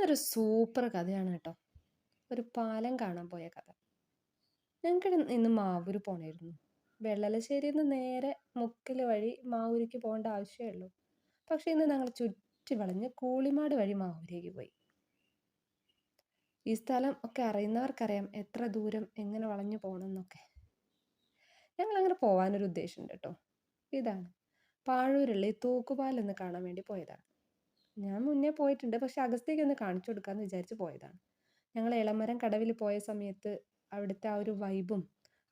ഇന്നൊരു സൂപ്പർ കഥയാണ് കേട്ടോ. ഒരു പാലം കാണാൻ പോയ കഥ. ഞങ്ങൾക്ക് ഇന്ന് മാവൂര് പോണായിരുന്നു. വെള്ളലശ്ശേരിയിൽ നിന്ന് നേരെ മുക്കിൽ വഴി മാവൂരിക്ക് പോകേണ്ട ആവശ്യമേ ഉള്ളൂ. പക്ഷെ ഇന്ന് ഞങ്ങൾ ചുറ്റി വളഞ്ഞ് കൂളിമാട് വഴി മാവൂരേക്ക് പോയി. ഈ സ്ഥലം ഒക്കെ അറിയുന്നവർക്കറിയാം എത്ര ദൂരം എങ്ങനെ വളഞ്ഞു പോകണം എന്നൊക്കെ. ഞങ്ങൾ അങ്ങനെ പോകാനൊരു ഉദ്ദേശമുണ്ട് കേട്ടോ. ഇതാണ് പാഴൂരുള്ള ഈ തൂക്കുപാലൊന്ന് കാണാൻ വേണ്ടി പോയതാണ്. ഞാൻ മുന്നേ പോയിട്ടുണ്ട്, പക്ഷെ അഗസ്ത്യക്ക് ഒന്ന് കാണിച്ചു കൊടുക്കാമെന്ന് വിചാരിച്ച് പോയതാണ്. ഞങ്ങൾ എളമരം കടവിൽ പോയ സമയത്ത് അവിടുത്തെ ആ ഒരു വൈബും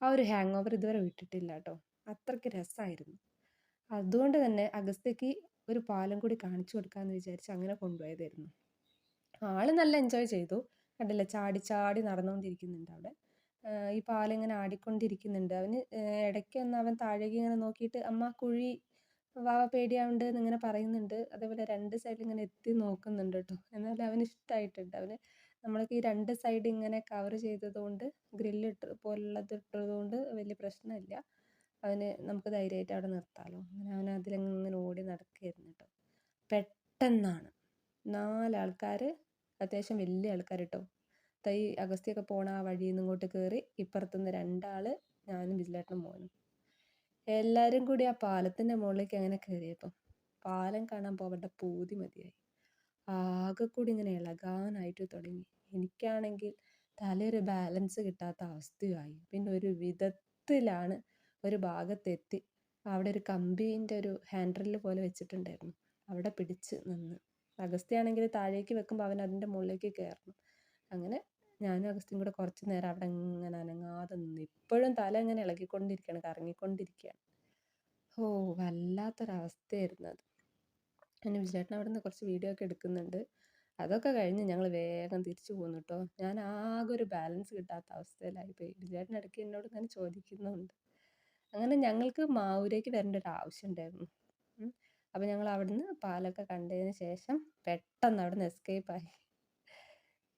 ആ ഒരു ഹാങ് ഓവർ ഇതുവരെ വിട്ടിട്ടില്ല കേട്ടോ. അത്രയ്ക്ക് രസമായിരുന്നു. അതുകൊണ്ട് തന്നെ അഗസ്ത്യക്ക് ഒരു പാലം കൂടി കാണിച്ചു കൊടുക്കാമെന്ന് വിചാരിച്ച് അങ്ങനെ കൊണ്ടുപോയതായിരുന്നു. ആള് നല്ല എൻജോയ് ചെയ്തു. കണ്ടില്ല, ചാടി ചാടി നടന്നുകൊണ്ടിരിക്കുന്നുണ്ട് അവിടെ. ഈ പാലം ഇങ്ങനെ ആടിക്കൊണ്ടിരിക്കുന്നുണ്ട്. അവന് ഇടയ്ക്കൊന്ന് അവൻ താഴേക്ക് ഇങ്ങനെ നോക്കിയിട്ട് അമ്മ കുഴി വാവ പേടിയാവുണ്ട് എന്നിങ്ങനെ പറയുന്നുണ്ട്. അതേപോലെ രണ്ട് സൈഡിൽ ഇങ്ങനെ എത്തി നോക്കുന്നുണ്ട് കേട്ടോ. എന്നാലും അവന് ഇഷ്ടമായിട്ടുണ്ട്. അവന് നമ്മൾക്ക് ഈ രണ്ട് സൈഡ് ഇങ്ങനെ കവർ ചെയ്തതുകൊണ്ട്, ഗ്രില്ലിട്ട് പോലുള്ളത് ഇട്ടതുകൊണ്ട് വലിയ പ്രശ്നമില്ല. അവന് നമുക്ക് ധൈര്യമായിട്ട് അവിടെ നിർത്താമല്ലോ. അങ്ങനെ അവൻ അതിലങ്ങനെ ഓടി നടക്കുകയായിരുന്നു കേട്ടോ. പെട്ടെന്നാണ് 4 ആൾക്കാർ, അത്യാവശ്യം വലിയ ആൾക്കാർ കേട്ടോ, ഈ അഗസ്ത്യൊക്കെ പോണ ആ വഴിയിൽ നിന്ന് ഇങ്ങോട്ട് കയറി. ഇപ്പുറത്തുനിന്ന് 2 ആൾ, ഞാനും വിജിലേട്ടനും മോനും, എല്ലാവരും കൂടി ആ പാലത്തിൻ്റെ മുകളിലേക്ക് അങ്ങനെ കയറിയപ്പം പാലം കാണാൻ പോകേണ്ട പൂതി മതിയായി. ആകെ കൂടി ഇങ്ങനെ ഇളകാനായിട്ട് തുടങ്ങി. എനിക്കാണെങ്കിൽ തലയൊരു ബാലൻസ് കിട്ടാത്ത അവസ്ഥയായി. പിന്നെ ഒരു വിധത്തിലാണ് ഒരു ഭാഗത്തെത്തി. അവിടെ ഒരു കമ്പീൻ്റെ ഒരു ഹാൻഡ് റെയിൽ പോലെ വെച്ചിട്ടുണ്ടായിരുന്നു. അവിടെ പിടിച്ച് നിന്ന്. അഗസ്ത്യാണെങ്കിൽ താഴേക്ക് വെക്കുമ്പോൾ അവൻ അതിൻ്റെ മുകളിലേക്ക് കയറണം. അങ്ങനെ ഞാനും അഗസ്ത്യയും കൂടെ കുറച്ച് നേരം അവിടെ ഇങ്ങനെ അനങ്ങാതെ നിന്ന്. ഇപ്പോഴും തല ഇങ്ങനെ ഇളകിക്കൊണ്ടിരിക്കുകയാണ്, കറങ്ങിക്കൊണ്ടിരിക്കുകയാണ്. ഓ, വല്ലാത്തൊരവസ്ഥയായിരുന്നു അത്. പിന്നെ വിജയേട്ടൻ അവിടെ നിന്ന് കുറച്ച് വീഡിയോ ഒക്കെ എടുക്കുന്നുണ്ട്. അതൊക്കെ കഴിഞ്ഞ് ഞങ്ങൾ വേഗം തിരിച്ചു പോന്നു കേട്ടോ. ഞാൻ ആകെ ഒരു ബാലൻസ് കിട്ടാത്ത അവസ്ഥയിലായിപ്പോയി. വിജയേട്ടൻ ഇടയ്ക്ക് എന്നോട് ഇങ്ങനെ ചോദിക്കുന്നുണ്ട്. അങ്ങനെ ഞങ്ങൾക്ക് മാവൂരേക്ക് വരേണ്ട ഒരു ആവശ്യം ഉണ്ടായിരുന്നു. അപ്പം ഞങ്ങൾ അവിടുന്ന് പാലൊക്കെ കണ്ടതിന് ശേഷം പെട്ടെന്ന് അവിടെ നിന്ന് എസ്കേപ്പായി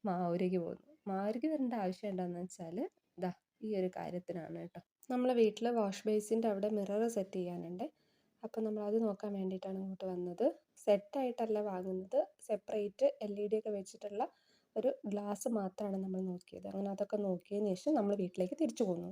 മാവൂരേക്ക് പോന്നു. മാവൂരേക്ക് വരേണ്ട ആവശ്യം എന്താണെന്ന് വെച്ചാൽ ഇതാ ഈ ഒരു കാര്യത്തിനാണ് കേട്ടോ. നമ്മളെ വീട്ടിൽ വാഷ് ബേസിൻ്റെ അവിടെ മിറർ സെറ്റ് ചെയ്യാനുണ്ട്. അപ്പം നമ്മൾ അത് നോക്കാൻ വേണ്ടിയിട്ടാണ് ഇങ്ങോട്ട് വന്നത്. സെറ്റായിട്ടല്ല വാങ്ങുന്നത്, സെപ്പറേറ്റ് LED ഒക്കെ വെച്ചിട്ടുള്ള ഒരു ഗ്ലാസ് മാത്രമാണ് നമ്മൾ നോക്കിയത്. അങ്ങനെ അതൊക്കെ നോക്കിയതിന് ശേഷം നമ്മൾ വീട്ടിലേക്ക് തിരിച്ചു പോന്നു.